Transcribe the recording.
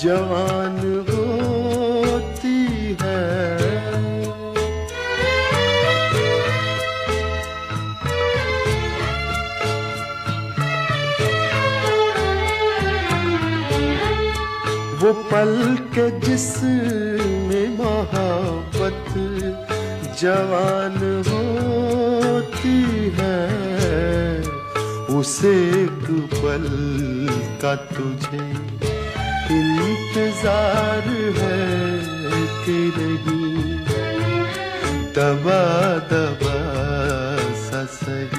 जवान होती है। वो पल के जिसमें मोहब्बत जवान होती है, उसे एक पल का तुझे इंतजार है कि नहीं। दबा दबा सा सही